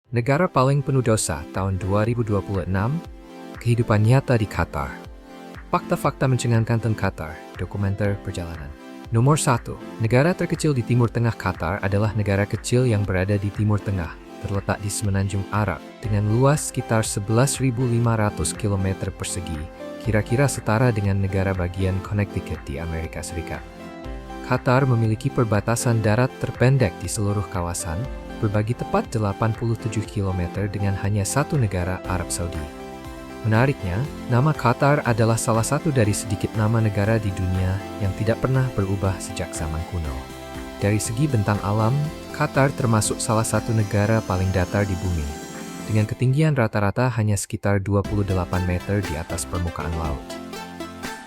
Negara paling penuh dosa tahun 2026, kehidupan nyata di Qatar. Fakta-fakta mencengangkan tentang Qatar, dokumenter perjalanan. Nomor 1. Negara terkecil di Timur Tengah. Qatar adalah negara kecil yang berada di Timur Tengah, terletak di Semenanjung Arab, dengan luas sekitar 11.500 km persegi, kira-kira setara dengan negara bagian Connecticut di Amerika Serikat. Qatar memiliki perbatasan darat terpendek di seluruh kawasan, berbagi tepat 87 km dengan hanya satu negara, Arab Saudi. Menariknya, nama Qatar adalah salah satu dari sedikit nama negara di dunia yang tidak pernah berubah sejak zaman kuno. Dari segi bentang alam, Qatar termasuk salah satu negara paling datar di bumi, dengan ketinggian rata-rata hanya sekitar 28 meter di atas permukaan laut.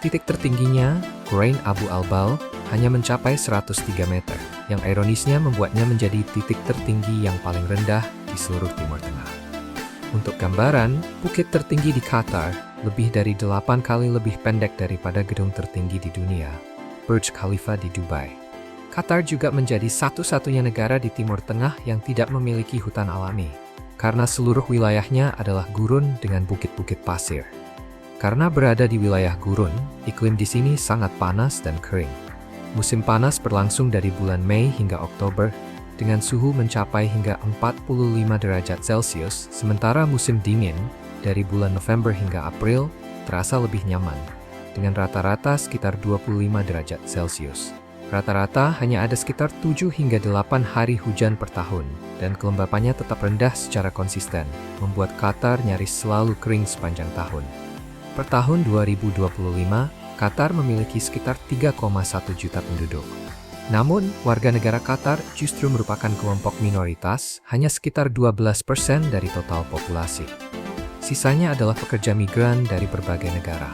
Titik tertingginya, Khurain Abu al-Bal, hanya mencapai 103 meter, yang ironisnya membuatnya menjadi titik tertinggi yang paling rendah di seluruh Timur Tengah. Untuk gambaran, bukit tertinggi di Qatar lebih dari 8 kali lebih pendek daripada gedung tertinggi di dunia, Burj Khalifa di Dubai. Qatar juga menjadi satu-satunya negara di Timur Tengah yang tidak memiliki hutan alami, karena seluruh wilayahnya adalah gurun dengan bukit-bukit pasir. Karena berada di wilayah gurun, iklim di sini sangat panas dan kering. Musim panas berlangsung dari bulan Mei hingga Oktober, dengan suhu mencapai hingga 45 derajat Celcius, sementara musim dingin, dari bulan November hingga April, terasa lebih nyaman, dengan rata-rata sekitar 25 derajat Celcius. Rata-rata hanya ada sekitar 7 hingga 8 hari hujan per tahun, dan kelembapannya tetap rendah secara konsisten, membuat Qatar nyaris selalu kering sepanjang tahun. Per tahun 2025, Qatar memiliki sekitar 3,1 juta penduduk. Namun, warga negara Qatar justru merupakan kelompok minoritas, hanya sekitar 12% dari total populasi. Sisanya adalah pekerja migran dari berbagai negara.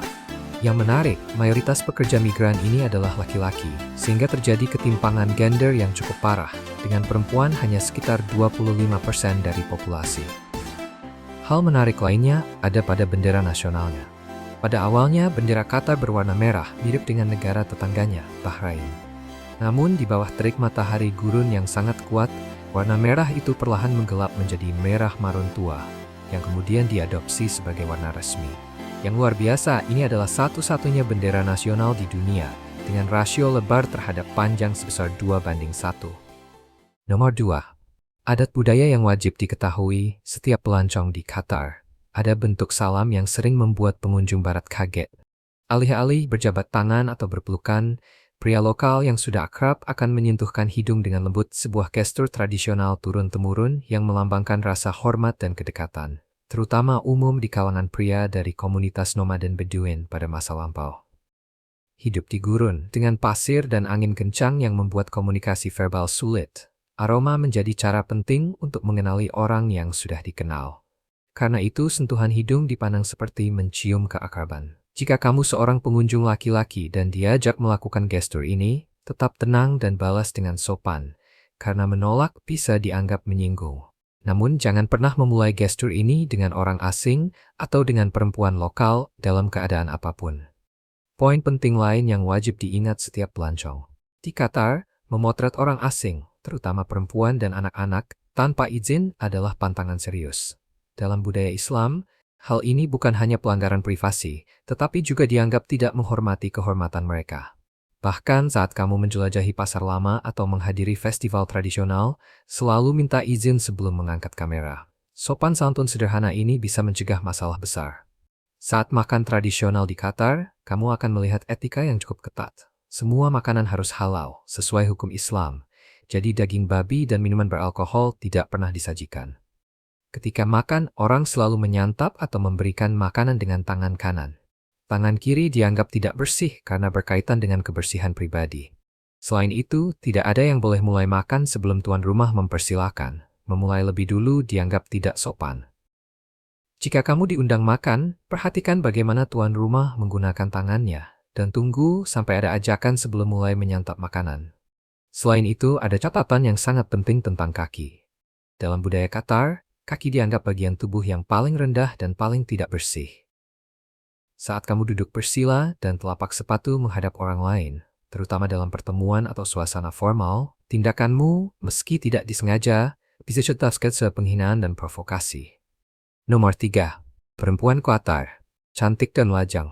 Yang menarik, mayoritas pekerja migran ini adalah laki-laki, sehingga terjadi ketimpangan gender yang cukup parah, dengan perempuan hanya sekitar 25% dari populasi. Hal menarik lainnya ada pada bendera nasionalnya. Pada awalnya, bendera Qatar berwarna merah, mirip dengan negara tetangganya, Bahrain. Namun, di bawah terik matahari gurun yang sangat kuat, warna merah itu perlahan menggelap menjadi merah marun tua, yang kemudian diadopsi sebagai warna resmi. Yang luar biasa, ini adalah satu-satunya bendera nasional di dunia, dengan rasio lebar terhadap panjang sebesar 2:1. Nomor 2. Adat budaya yang wajib diketahui setiap pelancong di Qatar. Ada bentuk salam yang sering membuat pengunjung barat kaget. Alih-alih berjabat tangan atau berpelukan, pria lokal yang sudah akrab akan menyentuhkan hidung dengan lembut, sebuah gestur tradisional turun-temurun yang melambangkan rasa hormat dan kedekatan, terutama umum di kalangan pria dari komunitas nomaden Beduin pada masa lampau. Hidup di gurun, dengan pasir dan angin kencang yang membuat komunikasi verbal sulit, aroma menjadi cara penting untuk mengenali orang yang sudah dikenal. Karena itu, sentuhan hidung dipandang seperti mencium keakraban. Jika kamu seorang pengunjung laki-laki dan diajak melakukan gestur ini, tetap tenang dan balas dengan sopan, karena menolak bisa dianggap menyinggung. Namun, jangan pernah memulai gestur ini dengan orang asing atau dengan perempuan lokal dalam keadaan apapun. Poin penting lain yang wajib diingat setiap pelancong. Di Qatar, memotret orang asing, terutama perempuan dan anak-anak, tanpa izin adalah pantangan serius. Dalam budaya Islam, hal ini bukan hanya pelanggaran privasi, tetapi juga dianggap tidak menghormati kehormatan mereka. Bahkan saat kamu menjelajahi pasar lama atau menghadiri festival tradisional, selalu minta izin sebelum mengangkat kamera. Sopan santun sederhana ini bisa mencegah masalah besar. Saat makan tradisional di Qatar, kamu akan melihat etika yang cukup ketat. Semua makanan harus halal, sesuai hukum Islam. Jadi daging babi dan minuman beralkohol tidak pernah disajikan. Ketika makan, orang selalu menyantap atau memberikan makanan dengan tangan kanan. Tangan kiri dianggap tidak bersih karena berkaitan dengan kebersihan pribadi. Selain itu, tidak ada yang boleh mulai makan sebelum tuan rumah mempersilahkan. Memulai lebih dulu dianggap tidak sopan. Jika kamu diundang makan, perhatikan bagaimana tuan rumah menggunakan tangannya, dan tunggu sampai ada ajakan sebelum mulai menyantap makanan. Selain itu, ada catatan yang sangat penting tentang kaki. Dalam budaya Qatar, kaki dianggap bagian tubuh yang paling rendah dan paling tidak bersih. Saat kamu duduk bersila dan telapak sepatu menghadap orang lain, terutama dalam pertemuan atau suasana formal, tindakanmu, meski tidak disengaja, bisa dicetaskan penghinaan dan provokasi. Nomor 3. Perempuan Qatar. Cantik dan lajang.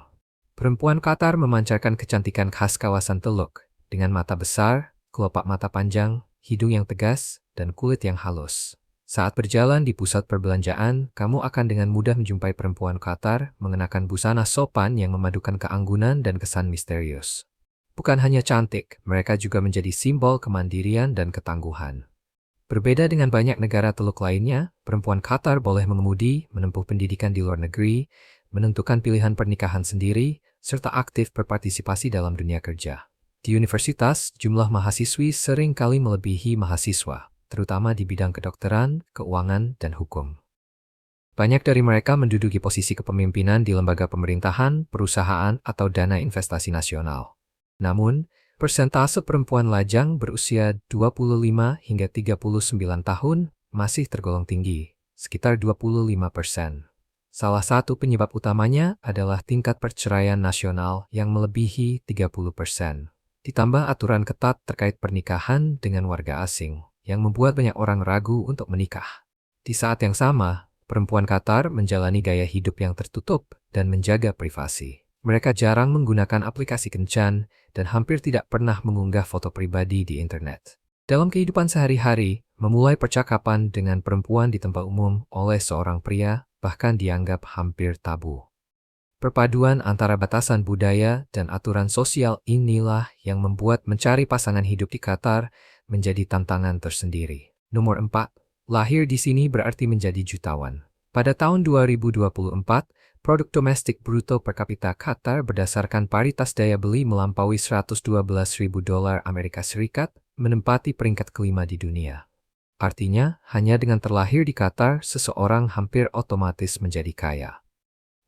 Perempuan Qatar memancarkan kecantikan khas kawasan Teluk, dengan mata besar, kelopak mata panjang, hidung yang tegas, dan kulit yang halus. Saat berjalan di pusat perbelanjaan, kamu akan dengan mudah menjumpai perempuan Qatar mengenakan busana sopan yang memadukan keanggunan dan kesan misterius. Bukan hanya cantik, mereka juga menjadi simbol kemandirian dan ketangguhan. Berbeda dengan banyak negara Teluk lainnya, perempuan Qatar boleh mengemudi, menempuh pendidikan di luar negeri, menentukan pilihan pernikahan sendiri, serta aktif berpartisipasi dalam dunia kerja. Di universitas, jumlah mahasiswi sering kali melebihi mahasiswa, terutama di bidang kedokteran, keuangan, dan hukum. Banyak dari mereka menduduki posisi kepemimpinan di lembaga pemerintahan, perusahaan, atau dana investasi nasional. Namun, persentase perempuan lajang berusia 25 hingga 39 tahun masih tergolong tinggi, sekitar 25%. Salah satu penyebab utamanya adalah tingkat perceraian nasional yang melebihi 30%. Ditambah aturan ketat terkait pernikahan dengan warga asing, yang membuat banyak orang ragu untuk menikah. Di saat yang sama, perempuan Qatar menjalani gaya hidup yang tertutup dan menjaga privasi. Mereka jarang menggunakan aplikasi kencan dan hampir tidak pernah mengunggah foto pribadi di internet. Dalam kehidupan sehari-hari, memulai percakapan dengan perempuan di tempat umum oleh seorang pria bahkan dianggap hampir tabu. Perpaduan antara batasan budaya dan aturan sosial inilah yang membuat mencari pasangan hidup di Qatar menjadi tantangan tersendiri. Nomor 4. Lahir di sini berarti menjadi jutawan. Pada tahun 2024, produk domestik bruto per kapita Qatar berdasarkan paritas daya beli melampaui $112.000 Amerika Serikat, menempati peringkat kelima di dunia. Artinya, hanya dengan terlahir di Qatar, seseorang hampir otomatis menjadi kaya.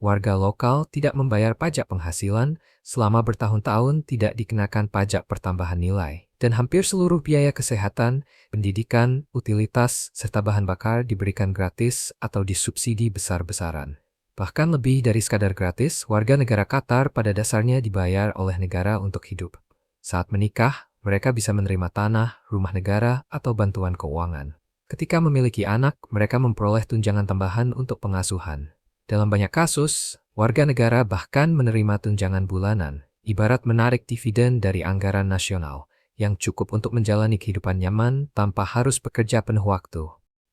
Warga lokal tidak membayar pajak penghasilan, selama bertahun-tahun tidak dikenakan pajak pertambahan nilai, dan hampir seluruh biaya kesehatan, pendidikan, utilitas, serta bahan bakar diberikan gratis atau disubsidi besar-besaran. Bahkan lebih dari sekadar gratis, warga negara Qatar pada dasarnya dibayar oleh negara untuk hidup. Saat menikah, mereka bisa menerima tanah, rumah negara, atau bantuan keuangan. Ketika memiliki anak, mereka memperoleh tunjangan tambahan untuk pengasuhan. Dalam banyak kasus, warga negara bahkan menerima tunjangan bulanan, ibarat menarik dividen dari anggaran nasional, yang cukup untuk menjalani kehidupan nyaman tanpa harus bekerja penuh waktu.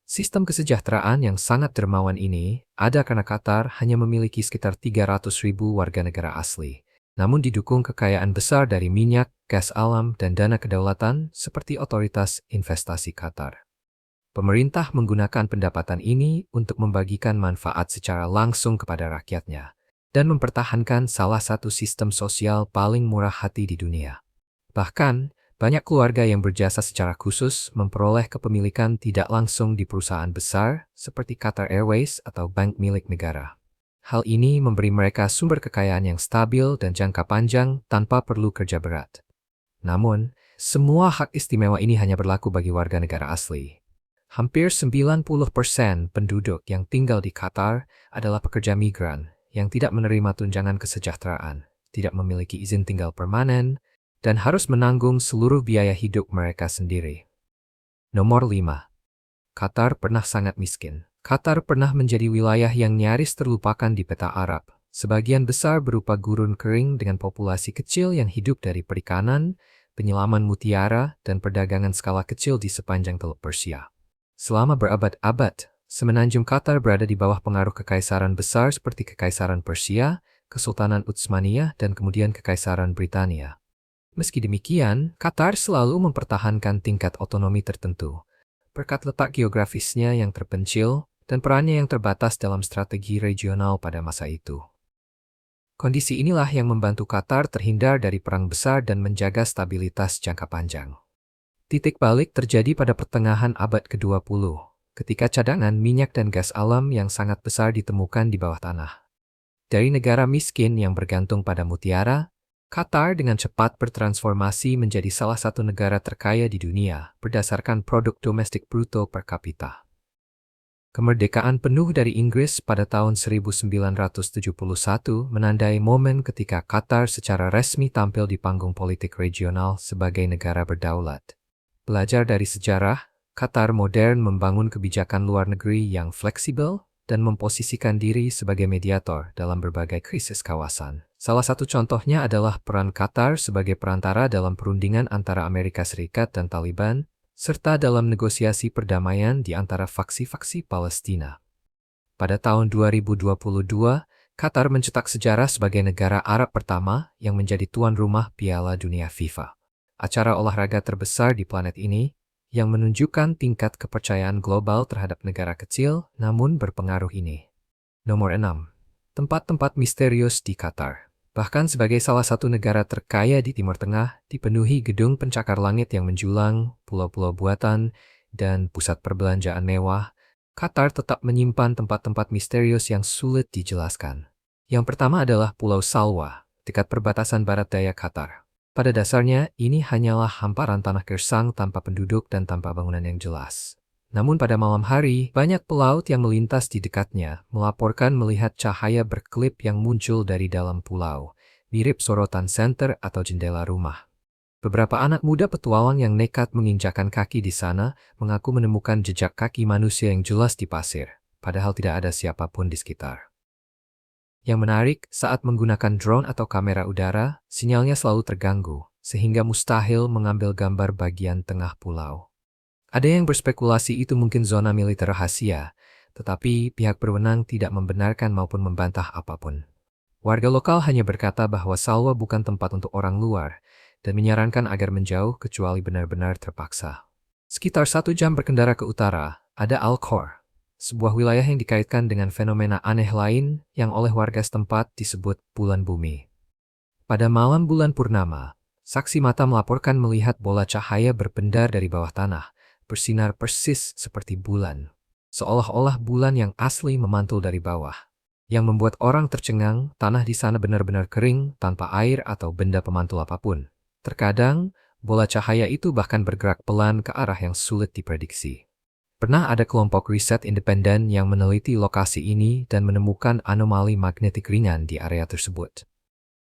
Sistem kesejahteraan yang sangat dermawan ini ada karena Qatar hanya memiliki sekitar 300.000 warga negara asli. Namun didukung kekayaan besar dari minyak, gas alam, dan dana kedaulatan seperti Otoritas Investasi Qatar. Pemerintah menggunakan pendapatan ini untuk membagikan manfaat secara langsung kepada rakyatnya dan mempertahankan salah satu sistem sosial paling murah hati di dunia. Bahkan, banyak keluarga yang berjasa secara khusus memperoleh kepemilikan tidak langsung di perusahaan besar seperti Qatar Airways atau bank milik negara. Hal ini memberi mereka sumber kekayaan yang stabil dan jangka panjang tanpa perlu kerja berat. Namun, semua hak istimewa ini hanya berlaku bagi warga negara asli. Hampir 90% penduduk yang tinggal di Qatar adalah pekerja migran yang tidak menerima tunjangan kesejahteraan, tidak memiliki izin tinggal permanen, dan harus menanggung seluruh biaya hidup mereka sendiri. Nomor 5. Qatar pernah sangat miskin. Qatar pernah menjadi wilayah yang nyaris terlupakan di peta Arab. Sebagian besar berupa gurun kering dengan populasi kecil yang hidup dari perikanan, penyelaman mutiara, dan perdagangan skala kecil di sepanjang Teluk Persia. Selama berabad-abad, semenanjung Qatar berada di bawah pengaruh kekaisaran besar seperti Kekaisaran Persia, Kesultanan Utsmaniyah, dan kemudian Kekaisaran Britania. Meski demikian, Qatar selalu mempertahankan tingkat otonomi tertentu, berkat letak geografisnya yang terpencil dan perannya yang terbatas dalam strategi regional pada masa itu. Kondisi inilah yang membantu Qatar terhindar dari perang besar dan menjaga stabilitas jangka panjang. Titik balik terjadi pada pertengahan abad ke-20, ketika cadangan minyak dan gas alam yang sangat besar ditemukan di bawah tanah. Dari negara miskin yang bergantung pada mutiara, Qatar dengan cepat bertransformasi menjadi salah satu negara terkaya di dunia berdasarkan produk domestik bruto per kapita. Kemerdekaan penuh dari Inggris pada tahun 1971 menandai momen ketika Qatar secara resmi tampil di panggung politik regional sebagai negara berdaulat. Belajar dari sejarah, Qatar modern membangun kebijakan luar negeri yang fleksibel dan memposisikan diri sebagai mediator dalam berbagai krisis kawasan. Salah satu contohnya adalah peran Qatar sebagai perantara dalam perundingan antara Amerika Serikat dan Taliban, serta dalam negosiasi perdamaian di antara faksi-faksi Palestina. Pada tahun 2022, Qatar mencetak sejarah sebagai negara Arab pertama yang menjadi tuan rumah Piala Dunia FIFA. Acara olahraga terbesar di planet ini yang menunjukkan tingkat kepercayaan global terhadap negara kecil namun berpengaruh ini. Nomor 6. Tempat-tempat misterius di Qatar. Bahkan sebagai salah satu negara terkaya di Timur Tengah, dipenuhi gedung pencakar langit yang menjulang, pulau-pulau buatan, dan pusat perbelanjaan mewah, Qatar tetap menyimpan tempat-tempat misterius yang sulit dijelaskan. Yang pertama adalah Pulau Salwa, dekat perbatasan barat daya Qatar. Pada dasarnya, ini hanyalah hamparan tanah gersang tanpa penduduk dan tanpa bangunan yang jelas. Namun pada malam hari, banyak pelaut yang melintas di dekatnya melaporkan melihat cahaya berkelip yang muncul dari dalam pulau, mirip sorotan senter atau jendela rumah. Beberapa anak muda petualang yang nekat menginjakkan kaki di sana mengaku menemukan jejak kaki manusia yang jelas di pasir, padahal tidak ada siapapun di sekitar. Yang menarik, saat menggunakan drone atau kamera udara, sinyalnya selalu terganggu, sehingga mustahil mengambil gambar bagian tengah pulau. Ada yang berspekulasi itu mungkin zona militer rahasia, tetapi pihak berwenang tidak membenarkan maupun membantah apapun. Warga lokal hanya berkata bahwa Salwa bukan tempat untuk orang luar, dan menyarankan agar menjauh kecuali benar-benar terpaksa. Sekitar 1 jam berkendara ke utara, ada Al-Khor, sebuah wilayah yang dikaitkan dengan fenomena aneh lain yang oleh warga setempat disebut bulan bumi. Pada malam bulan purnama, saksi mata melaporkan melihat bola cahaya berpendar dari bawah tanah, bersinar persis seperti bulan, seolah-olah bulan yang asli memantul dari bawah. Yang membuat orang tercengang, tanah di sana benar-benar kering tanpa air atau benda pemantul apapun. Terkadang, bola cahaya itu bahkan bergerak pelan ke arah yang sulit diprediksi. Pernah ada kelompok riset independen yang meneliti lokasi ini dan menemukan anomali magnetik ringan di area tersebut.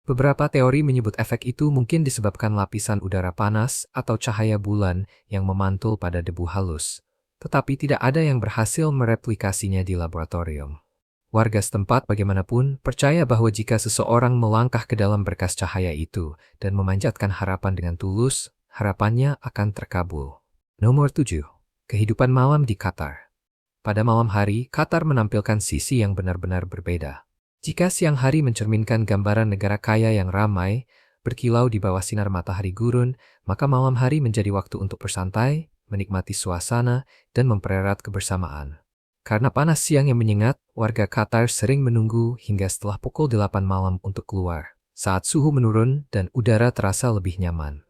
Beberapa teori menyebut efek itu mungkin disebabkan lapisan udara panas atau cahaya bulan yang memantul pada debu halus, tetapi tidak ada yang berhasil mereplikasinya di laboratorium. Warga setempat bagaimanapun percaya bahwa jika seseorang melangkah ke dalam berkas cahaya itu dan memanjatkan harapan dengan tulus, harapannya akan terkabul. Nomor 7. Kehidupan malam di Qatar. Pada malam hari, Qatar menampilkan sisi yang benar-benar berbeda. Jika siang hari mencerminkan gambaran negara kaya yang ramai, berkilau di bawah sinar matahari gurun, maka malam hari menjadi waktu untuk bersantai, menikmati suasana, dan mempererat kebersamaan. Karena panas siang yang menyengat, warga Qatar sering menunggu hingga setelah pukul 8 malam untuk keluar, saat suhu menurun dan udara terasa lebih nyaman.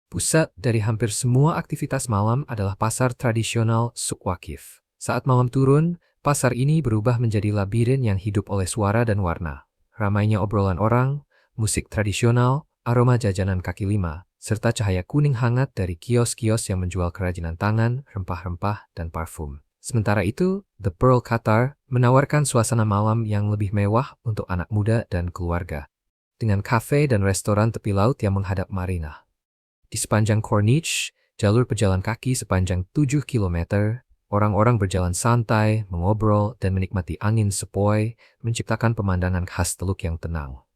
Pusat dari hampir semua aktivitas malam adalah pasar tradisional Suk Waqif. Saat malam turun, pasar ini berubah menjadi labirin yang hidup oleh suara dan warna. Ramainya obrolan orang, musik tradisional, aroma jajanan kaki lima, serta cahaya kuning hangat dari kios-kios yang menjual kerajinan tangan, rempah-rempah, dan parfum. Sementara itu, The Pearl Qatar menawarkan suasana malam yang lebih mewah untuk anak muda dan keluarga, dengan kafe dan restoran tepi laut yang menghadap marina. Di sepanjang Corniche, jalur pejalan kaki sepanjang 7 km, orang-orang berjalan santai, mengobrol, dan menikmati angin sepoi, menciptakan pemandangan khas Teluk yang tenang.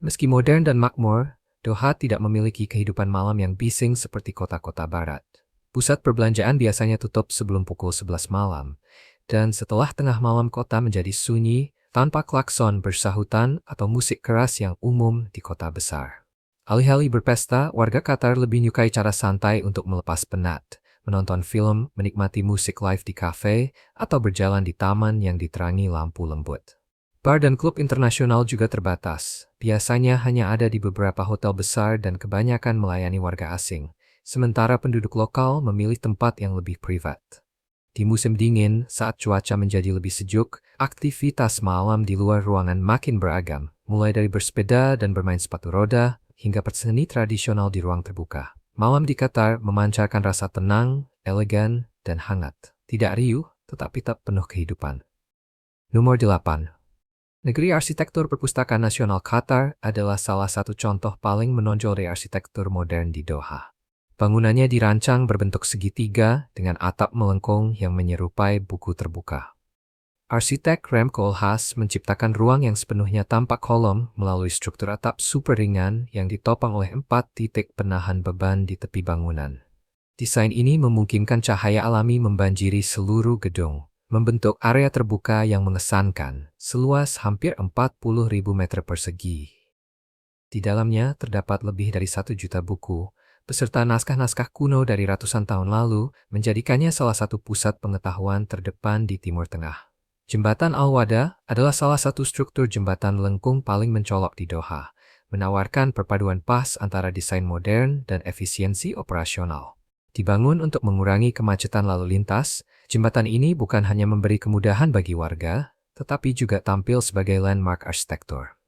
Meski modern dan makmur, Doha tidak memiliki kehidupan malam yang bising seperti kota-kota barat. Pusat perbelanjaan biasanya tutup sebelum pukul 11 malam, dan setelah tengah malam kota menjadi sunyi tanpa klakson bersahutan atau musik keras yang umum di kota besar. Alih-alih berpesta, warga Qatar lebih menyukai cara santai untuk melepas penat, menonton film, menikmati musik live di kafe, atau berjalan di taman yang diterangi lampu lembut. Bar dan klub internasional juga terbatas, biasanya hanya ada di beberapa hotel besar dan kebanyakan melayani warga asing. Sementara penduduk lokal memilih tempat yang lebih privat. Di musim dingin, saat cuaca menjadi lebih sejuk, aktivitas malam di luar ruangan makin beragam, mulai dari bersepeda dan bermain sepatu roda, hingga perseni tradisional di ruang terbuka. Malam di Qatar memancarkan rasa tenang, elegan, dan hangat. Tidak riuh, tetapi tetap penuh kehidupan. Nomor 8. Negeri Arsitektur Perpustakaan Nasional Qatar adalah salah satu contoh paling menonjol dari arsitektur modern di Doha. Bangunannya dirancang berbentuk segitiga dengan atap melengkung yang menyerupai buku terbuka. Arsitek Rem Koolhaas menciptakan ruang yang sepenuhnya tanpa kolom melalui struktur atap super ringan yang ditopang oleh 4 titik penahan beban di tepi bangunan. Desain ini memungkinkan cahaya alami membanjiri seluruh gedung, membentuk area terbuka yang mengesankan, seluas hampir 40.000 meter persegi. Di dalamnya terdapat lebih dari 1 juta buku, beserta naskah-naskah kuno dari ratusan tahun lalu, menjadikannya salah satu pusat pengetahuan terdepan di Timur Tengah. Jembatan Al-Wada adalah salah satu struktur jembatan lengkung paling mencolok di Doha, menawarkan perpaduan pas antara desain modern dan efisiensi operasional. Dibangun untuk mengurangi kemacetan lalu lintas, jembatan ini bukan hanya memberi kemudahan bagi warga, tetapi juga tampil sebagai landmark arsitektur.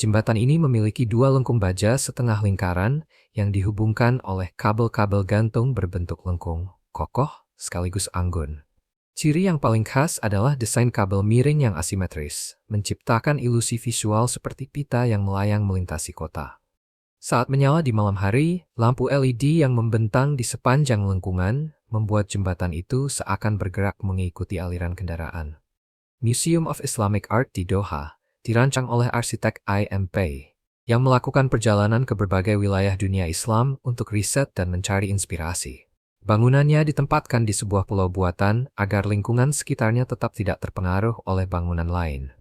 Jembatan ini memiliki 2 lengkung baja setengah lingkaran yang dihubungkan oleh kabel-kabel gantung berbentuk lengkung, kokoh, sekaligus anggun. Ciri yang paling khas adalah desain kabel miring yang asimetris, menciptakan ilusi visual seperti pita yang melayang melintasi kota. Saat menyala di malam hari, lampu LED yang membentang di sepanjang lengkungan membuat jembatan itu seakan bergerak mengikuti aliran kendaraan. Museum of Islamic Art di Doha dirancang oleh arsitek IMP, yang melakukan perjalanan ke berbagai wilayah dunia Islam untuk riset dan mencari inspirasi. Bangunannya ditempatkan di sebuah pulau buatan agar lingkungan sekitarnya tetap tidak terpengaruh oleh bangunan lain.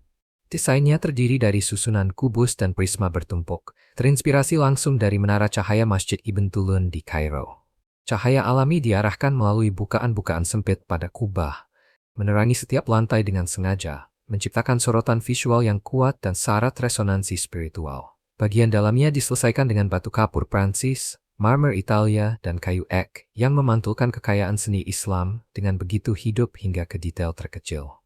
Desainnya terdiri dari susunan kubus dan prisma bertumpuk, terinspirasi langsung dari menara cahaya Masjid Ibn Tulun di Kairo. Cahaya alami diarahkan melalui bukaan-bukaan sempit pada kubah, menerangi setiap lantai dengan sengaja, menciptakan sorotan visual yang kuat dan syarat resonansi spiritual. Bagian dalamnya diselesaikan dengan batu kapur Prancis, marmer Italia, dan kayu ek yang memantulkan kekayaan seni Islam dengan begitu hidup hingga ke detail terkecil.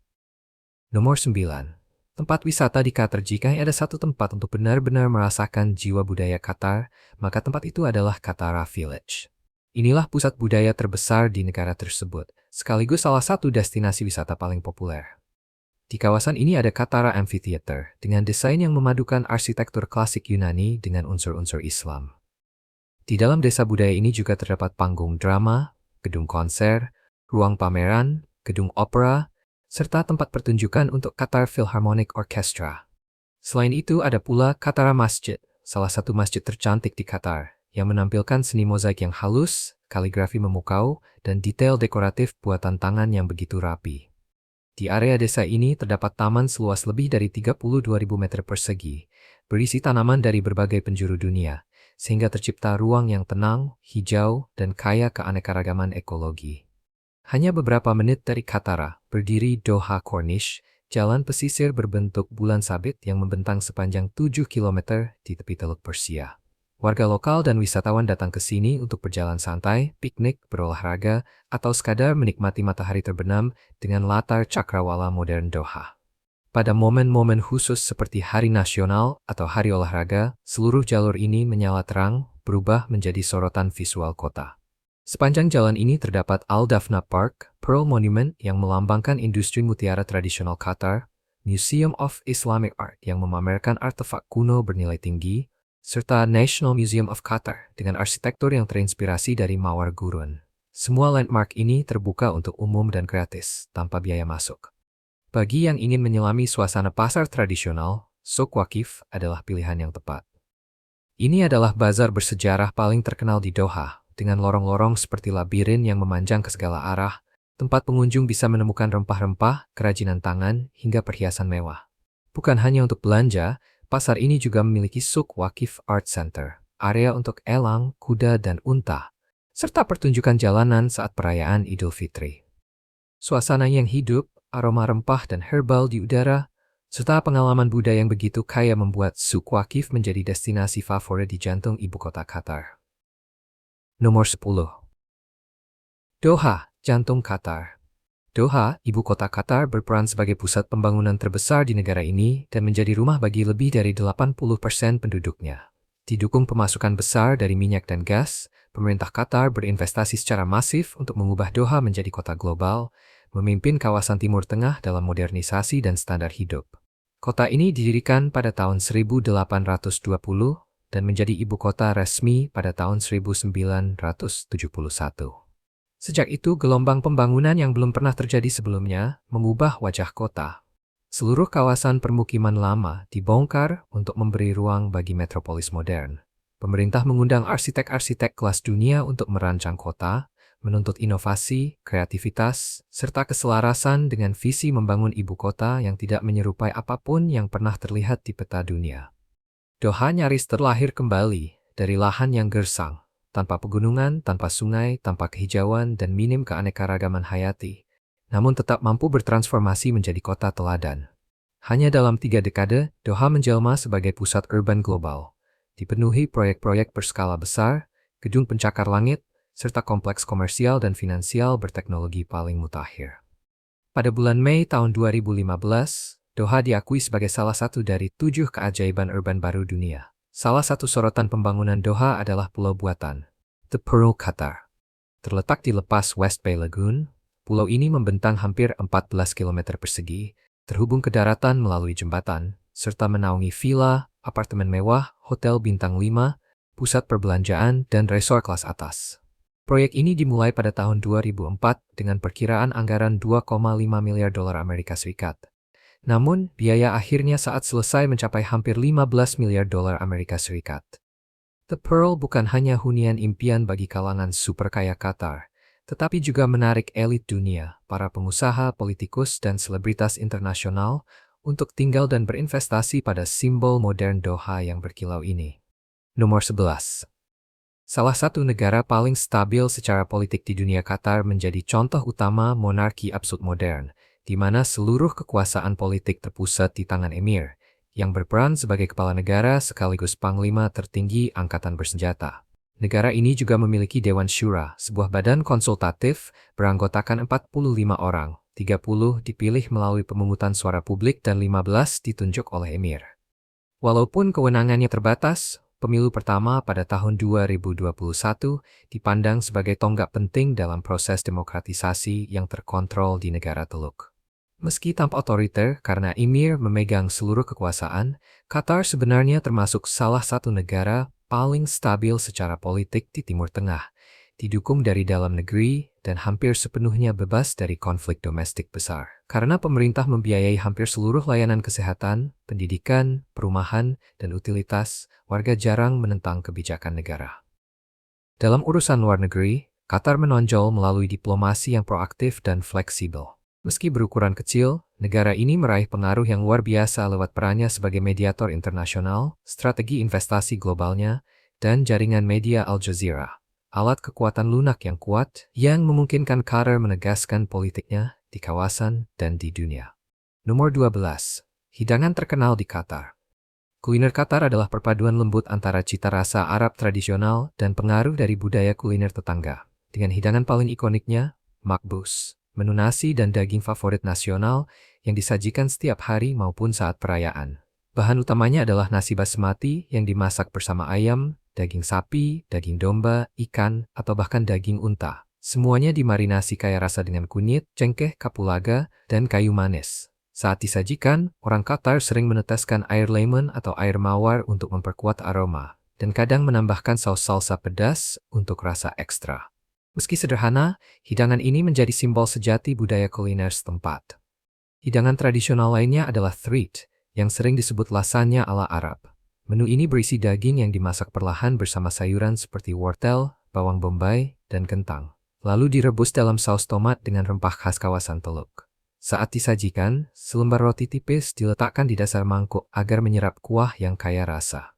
Nomor 9. Tempat wisata di Qatar. Jika ada satu tempat untuk benar-benar merasakan jiwa budaya Qatar, maka tempat itu adalah Qatara Village. Inilah pusat budaya terbesar di negara tersebut, sekaligus salah satu destinasi wisata paling populer. Di kawasan ini ada Qatara Amphitheater dengan desain yang memadukan arsitektur klasik Yunani dengan unsur-unsur Islam. Di dalam desa budaya ini juga terdapat panggung drama, gedung konser, ruang pameran, gedung opera, serta tempat pertunjukan untuk Qatar Philharmonic Orchestra. Selain itu ada pula Qatara Masjid, salah satu masjid tercantik di Qatar, yang menampilkan seni mozaik yang halus, kaligrafi memukau, dan detail dekoratif buatan tangan yang begitu rapi. Di area desa ini terdapat taman seluas lebih dari 32.000 meter persegi, berisi tanaman dari berbagai penjuru dunia, sehingga tercipta ruang yang tenang, hijau, dan kaya keanekaragaman ekologi. Hanya beberapa menit dari Qatara, berdiri Doha Corniche, jalan pesisir berbentuk bulan sabit yang membentang sepanjang 7 km di tepi Teluk Persia. Warga lokal dan wisatawan datang ke sini untuk berjalan santai, piknik, berolahraga, atau sekadar menikmati matahari terbenam dengan latar cakrawala modern Doha. Pada momen-momen khusus seperti Hari Nasional atau Hari Olahraga, seluruh jalur ini menyala terang, berubah menjadi sorotan visual kota. Sepanjang jalan ini terdapat Al-Dafna Park, Pearl Monument yang melambangkan industri mutiara tradisional Qatar, Museum of Islamic Art yang memamerkan artefak kuno bernilai tinggi, serta National Museum of Qatar dengan arsitektur yang terinspirasi dari Mawar Gurun. Semua landmark ini terbuka untuk umum dan gratis, tanpa biaya masuk. Bagi yang ingin menyelami suasana pasar tradisional, Souk Waqif adalah pilihan yang tepat. Ini adalah bazar bersejarah paling terkenal di Doha, dengan lorong-lorong seperti labirin yang memanjang ke segala arah, tempat pengunjung bisa menemukan rempah-rempah, kerajinan tangan, hingga perhiasan mewah. Bukan hanya untuk belanja, pasar ini juga memiliki Souk Waqif Art Center, area untuk elang, kuda, dan unta, serta pertunjukan jalanan saat perayaan Idul Fitri. Suasana yang hidup, aroma rempah dan herbal di udara, serta pengalaman budaya yang begitu kaya membuat Souk Waqif menjadi destinasi favorit di jantung ibu kota Qatar. Nomor 10. Doha, jantung Qatar. Doha, ibu kota Qatar, berperan sebagai pusat pembangunan terbesar di negara ini dan menjadi rumah bagi lebih dari 80% penduduknya. Didukung pemasukan besar dari minyak dan gas, pemerintah Qatar berinvestasi secara masif untuk mengubah Doha menjadi kota global, memimpin kawasan Timur Tengah dalam modernisasi dan standar hidup. Kota ini didirikan pada tahun 1820 dan menjadi ibu kota resmi pada tahun 1971. Sejak itu, gelombang pembangunan yang belum pernah terjadi sebelumnya mengubah wajah kota. Seluruh kawasan permukiman lama dibongkar untuk memberi ruang bagi metropolis modern. Pemerintah mengundang arsitek-arsitek kelas dunia untuk merancang kota, menuntut inovasi, kreativitas, serta keselarasan dengan visi membangun ibu kota yang tidak menyerupai apapun yang pernah terlihat di peta dunia. Doha nyaris terlahir kembali dari lahan yang gersang, tanpa pegunungan, tanpa sungai, tanpa kehijauan, dan minim keanekaragaman hayati, namun tetap mampu bertransformasi menjadi kota teladan. Hanya dalam 3 dekade, Doha menjelma sebagai pusat urban global, dipenuhi proyek-proyek berskala besar, gedung pencakar langit, serta kompleks komersial dan finansial berteknologi paling mutakhir. Pada bulan Mei tahun 2015, Doha diakui sebagai salah satu dari 7 keajaiban urban baru dunia. Salah satu sorotan pembangunan Doha adalah pulau buatan, The Pearl Qatar. Terletak di lepas West Bay Lagoon, pulau ini membentang hampir 14 km persegi, terhubung ke daratan melalui jembatan, serta menaungi villa, apartemen mewah, hotel bintang 5, pusat perbelanjaan, dan resort kelas atas. Proyek ini dimulai pada tahun 2004 dengan perkiraan anggaran 2,5 miliar dolar Amerika Serikat. Namun, biaya akhirnya saat selesai mencapai hampir 15 miliar dolar Amerika Serikat. The Pearl bukan hanya hunian impian bagi kalangan super kaya Qatar, tetapi juga menarik elit dunia, para pengusaha, politikus, dan selebritas internasional untuk tinggal dan berinvestasi pada simbol modern Doha yang berkilau ini. Nomor 11. Salah satu negara paling stabil secara politik di dunia, Qatar menjadi contoh utama monarki absolut modern, di mana seluruh kekuasaan politik terpusat di tangan emir, yang berperan sebagai kepala negara sekaligus panglima tertinggi angkatan bersenjata. Negara ini juga memiliki Dewan Syura, sebuah badan konsultatif beranggotakan 45 orang, 30 dipilih melalui pemungutan suara publik dan 15 ditunjuk oleh emir. Walaupun kewenangannya terbatas, pemilu pertama pada tahun 2021 dipandang sebagai tonggak penting dalam proses demokratisasi yang terkontrol di negara Teluk. Meski tampak otoriter karena emir memegang seluruh kekuasaan, Qatar sebenarnya termasuk salah satu negara paling stabil secara politik di Timur Tengah, didukung dari dalam negeri dan hampir sepenuhnya bebas dari konflik domestik besar. Karena pemerintah membiayai hampir seluruh layanan kesehatan, pendidikan, perumahan, dan utilitas, warga jarang menentang kebijakan negara. Dalam urusan luar negeri, Qatar menonjol melalui diplomasi yang proaktif dan fleksibel. Meski berukuran kecil, negara ini meraih pengaruh yang luar biasa lewat perannya sebagai mediator internasional, strategi investasi globalnya, dan jaringan media Al Jazeera, alat kekuatan lunak yang kuat yang memungkinkan Qatar menegaskan politiknya di kawasan dan di dunia. Nomor 12. Hidangan terkenal di Qatar. Kuliner Qatar adalah perpaduan lembut antara cita rasa Arab tradisional dan pengaruh dari budaya kuliner tetangga. Dengan hidangan paling ikoniknya, makbous, menu nasi dan daging favorit nasional yang disajikan setiap hari maupun saat perayaan. Bahan utamanya adalah nasi basmati yang dimasak bersama ayam, daging sapi, daging domba, ikan, atau bahkan daging unta. Semuanya dimarinasi kaya rasa dengan kunyit, cengkeh, kapulaga, dan kayu manis. Saat disajikan, orang Qatar sering meneteskan air lemon atau air mawar untuk memperkuat aroma, dan kadang menambahkan saus salsa pedas untuk rasa ekstra. Meski sederhana, hidangan ini menjadi simbol sejati budaya kuliner setempat. Hidangan tradisional lainnya adalah threed, yang sering disebut lasagna ala Arab. Menu ini berisi daging yang dimasak perlahan bersama sayuran seperti wortel, bawang bombay, dan kentang. Lalu direbus dalam saus tomat dengan rempah khas kawasan Teluk. Saat disajikan, selembar roti tipis diletakkan di dasar mangkuk agar menyerap kuah yang kaya rasa.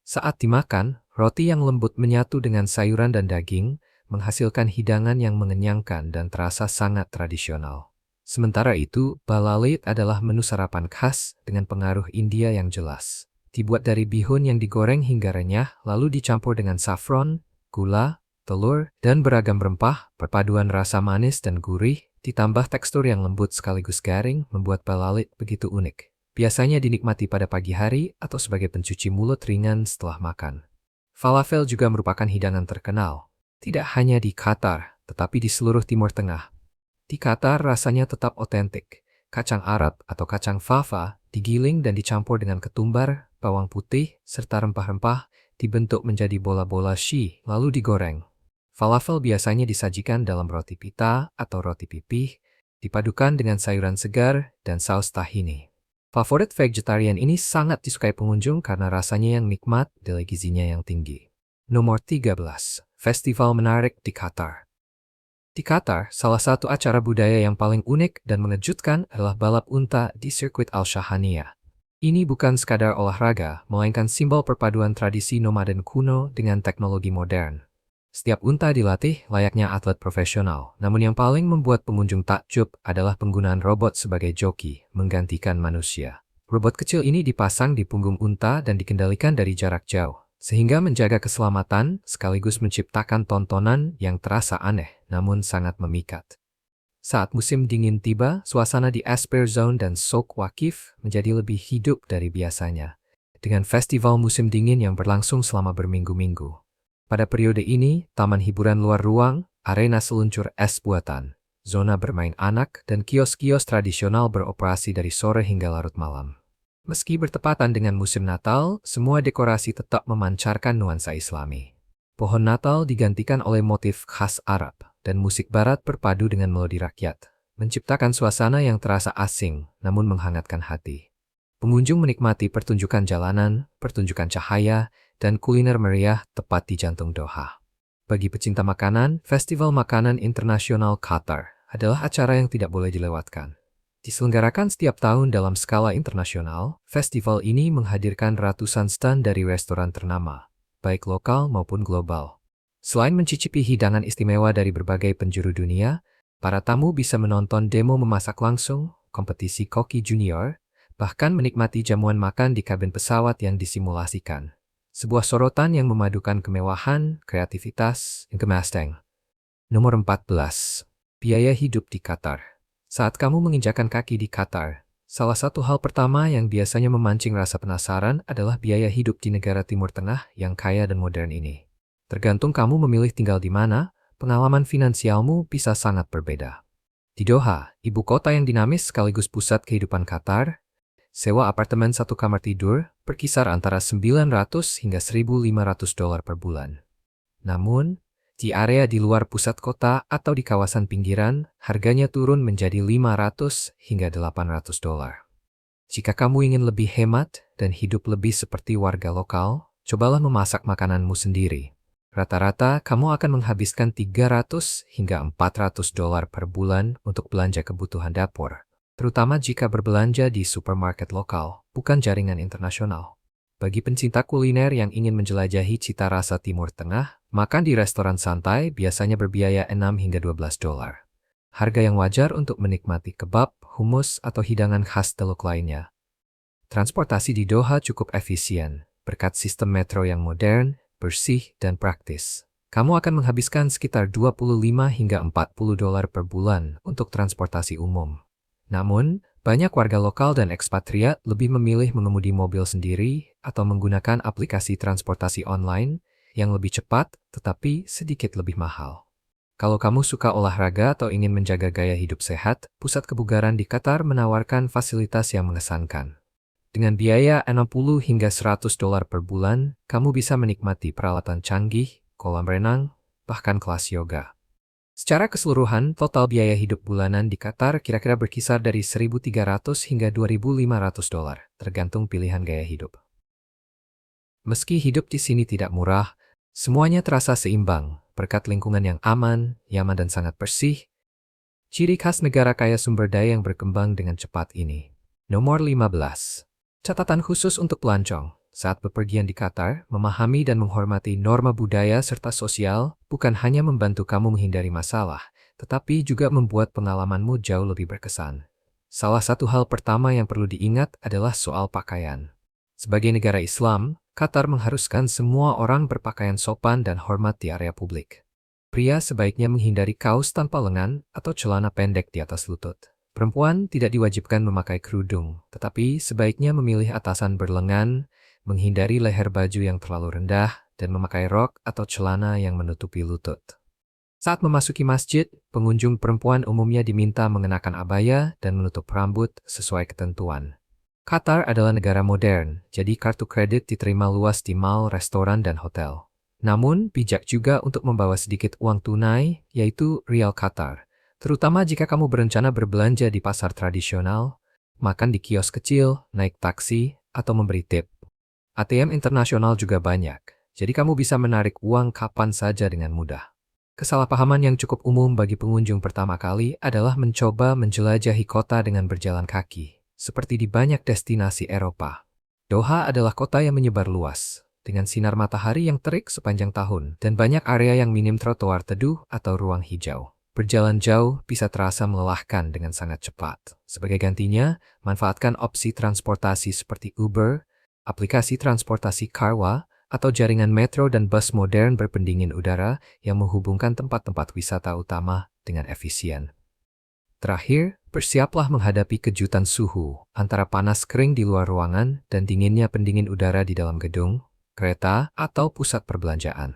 Saat dimakan, roti yang lembut menyatu dengan sayuran dan daging, menghasilkan hidangan yang mengenyangkan dan terasa sangat tradisional. Sementara itu, balalit adalah menu sarapan khas dengan pengaruh India yang jelas. Dibuat dari bihun yang digoreng hingga renyah, lalu dicampur dengan saffron, gula, telur, dan beragam rempah. Perpaduan rasa manis dan gurih, ditambah tekstur yang lembut sekaligus garing, membuat balalit begitu unik. Biasanya dinikmati pada pagi hari atau sebagai pencuci mulut ringan setelah makan. Falafel juga merupakan hidangan terkenal. Tidak hanya di Qatar, tetapi di seluruh Timur Tengah. Di Qatar rasanya tetap otentik. Kacang Arab atau kacang fafa digiling dan dicampur dengan ketumbar, bawang putih, serta rempah-rempah, dibentuk menjadi bola-bola shi, lalu digoreng. Falafel biasanya disajikan dalam roti pita atau roti pipih, dipadukan dengan sayuran segar dan saus tahini. Favorit vegetarian ini sangat disukai pengunjung karena rasanya yang nikmat dan gizinya yang tinggi. Nomor 13. Festival menarik di Qatar. Di Qatar, salah satu acara budaya yang paling unik dan mengejutkan adalah balap unta di sirkuit Al-Shahaniyah. Ini bukan sekadar olahraga, melainkan simbol perpaduan tradisi nomaden kuno dengan teknologi modern. Setiap unta dilatih layaknya atlet profesional, namun yang paling membuat pengunjung takjub adalah penggunaan robot sebagai joki, menggantikan manusia. Robot kecil ini dipasang di punggung unta dan dikendalikan dari jarak jauh, sehingga menjaga keselamatan sekaligus menciptakan tontonan yang terasa aneh, namun sangat memikat. Saat musim dingin tiba, suasana di Asper Zone dan Souk Waqif menjadi lebih hidup dari biasanya, dengan festival musim dingin yang berlangsung selama berminggu-minggu. Pada periode ini, taman hiburan luar ruang, arena seluncur es buatan, zona bermain anak, dan kios-kios tradisional beroperasi dari sore hingga larut malam. Meski bertepatan dengan musim Natal, semua dekorasi tetap memancarkan nuansa Islami. Pohon Natal digantikan oleh motif khas Arab, dan musik barat berpadu dengan melodi rakyat, menciptakan suasana yang terasa asing, namun menghangatkan hati. Pengunjung menikmati pertunjukan jalanan, pertunjukan cahaya, dan kuliner meriah tepat di jantung Doha. Bagi pecinta makanan, Festival Makanan Internasional Qatar adalah acara yang tidak boleh dilewatkan. Diselenggarakan setiap tahun dalam skala internasional, festival ini menghadirkan ratusan stand dari restoran ternama, baik lokal maupun global. Selain mencicipi hidangan istimewa dari berbagai penjuru dunia, para tamu bisa menonton demo memasak langsung, kompetisi koki junior, bahkan menikmati jamuan makan di kabin pesawat yang disimulasikan. Sebuah sorotan yang memadukan kemewahan, kreativitas, dan kemasteng. Nomor 14. Biaya hidup di Qatar. Saat kamu menginjakan kaki di Qatar, salah satu hal pertama yang biasanya memancing rasa penasaran adalah biaya hidup di negara Timur Tengah yang kaya dan modern ini. Tergantung kamu memilih tinggal di mana, pengalaman finansialmu bisa sangat berbeda. Di Doha, ibu kota yang dinamis sekaligus pusat kehidupan Qatar, sewa apartemen satu kamar tidur berkisar antara $900 hingga $1.500 per bulan. Namun, di area di luar pusat kota atau di kawasan pinggiran, harganya turun menjadi $500 hingga $800. Jika kamu ingin lebih hemat dan hidup lebih seperti warga lokal, cobalah memasak makananmu sendiri. Rata-rata, kamu akan menghabiskan $300 hingga $400 per bulan untuk belanja kebutuhan dapur, terutama jika berbelanja di supermarket lokal, bukan jaringan internasional. Bagi pencinta kuliner yang ingin menjelajahi cita rasa Timur Tengah, makan di restoran santai biasanya berbiaya $6 hingga $12. Harga yang wajar untuk menikmati kebab, hummus, atau hidangan khas Teluk lainnya. Transportasi di Doha cukup efisien, berkat sistem metro yang modern, bersih, dan praktis. Kamu akan menghabiskan sekitar $25 hingga $40 per bulan untuk transportasi umum. Namun, banyak warga lokal dan ekspatriat lebih memilih mengemudi mobil sendiri atau menggunakan aplikasi transportasi online yang lebih cepat tetapi sedikit lebih mahal. Kalau kamu suka olahraga atau ingin menjaga gaya hidup sehat, pusat kebugaran di Qatar menawarkan fasilitas yang mengesankan. Dengan biaya $60 hingga $100 per bulan, kamu bisa menikmati peralatan canggih, kolam renang, bahkan kelas yoga. Secara keseluruhan, total biaya hidup bulanan di Qatar kira-kira berkisar dari $1.300 hingga $2.500, tergantung pilihan gaya hidup. Meski hidup di sini tidak murah, semuanya terasa seimbang, berkat lingkungan yang aman, nyaman dan sangat bersih. Ciri khas negara kaya sumber daya yang berkembang dengan cepat ini. Nomor 15. Catatan khusus untuk pelancong. Saat bepergian di Qatar, memahami dan menghormati norma budaya serta sosial bukan hanya membantu kamu menghindari masalah, tetapi juga membuat pengalamanmu jauh lebih berkesan. Salah satu hal pertama yang perlu diingat adalah soal pakaian. Sebagai negara Islam, Qatar mengharuskan semua orang berpakaian sopan dan hormat di area publik. Pria sebaiknya menghindari kaos tanpa lengan atau celana pendek di atas lutut. Perempuan tidak diwajibkan memakai kerudung, tetapi sebaiknya memilih atasan berlengan, menghindari leher baju yang terlalu rendah, dan memakai rok atau celana yang menutupi lutut. Saat memasuki masjid, pengunjung perempuan umumnya diminta mengenakan abaya dan menutup rambut sesuai ketentuan. Qatar adalah negara modern, jadi kartu kredit diterima luas di mal, restoran, dan hotel. Namun, bijak juga untuk membawa sedikit uang tunai, yaitu rial Qatar. Terutama jika kamu berencana berbelanja di pasar tradisional, makan di kios kecil, naik taksi, atau memberi tip. ATM internasional juga banyak, jadi kamu bisa menarik uang kapan saja dengan mudah. Kesalahpahaman yang cukup umum bagi pengunjung pertama kali adalah mencoba menjelajahi kota dengan berjalan kaki, seperti di banyak destinasi Eropa. Doha adalah kota yang menyebar luas, dengan sinar matahari yang terik sepanjang tahun dan banyak area yang minim trotoar teduh atau ruang hijau. Berjalan jauh bisa terasa melelahkan dengan sangat cepat. Sebagai gantinya, manfaatkan opsi transportasi seperti Uber, aplikasi transportasi Carwa, atau jaringan metro dan bus modern berpendingin udara yang menghubungkan tempat-tempat wisata utama dengan efisien. Terakhir, bersiaplah menghadapi kejutan suhu antara panas kering di luar ruangan dan dinginnya pendingin udara di dalam gedung, kereta, atau pusat perbelanjaan.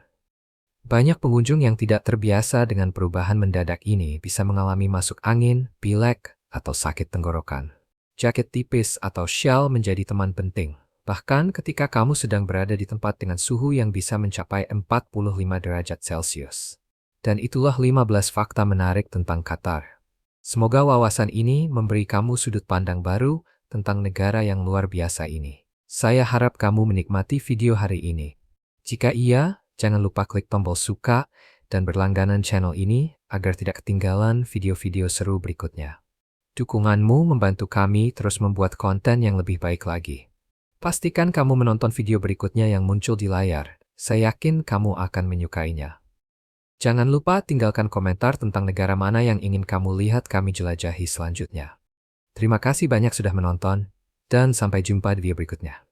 Banyak pengunjung yang tidak terbiasa dengan perubahan mendadak ini bisa mengalami masuk angin, pilek, atau sakit tenggorokan. Jaket tipis atau shawl menjadi teman penting. Bahkan ketika kamu sedang berada di tempat dengan suhu yang bisa mencapai 45 derajat Celcius. Dan itulah 15 fakta menarik tentang Qatar. Semoga wawasan ini memberi kamu sudut pandang baru tentang negara yang luar biasa ini. Saya harap kamu menikmati video hari ini. Jika iya, jangan lupa klik tombol suka dan berlangganan channel ini agar tidak ketinggalan video-video seru berikutnya. Dukunganmu membantu kami terus membuat konten yang lebih baik lagi. Pastikan kamu menonton video berikutnya yang muncul di layar. Saya yakin kamu akan menyukainya. Jangan lupa tinggalkan komentar tentang negara mana yang ingin kamu lihat kami jelajahi selanjutnya. Terima kasih banyak sudah menonton, dan sampai jumpa di video berikutnya.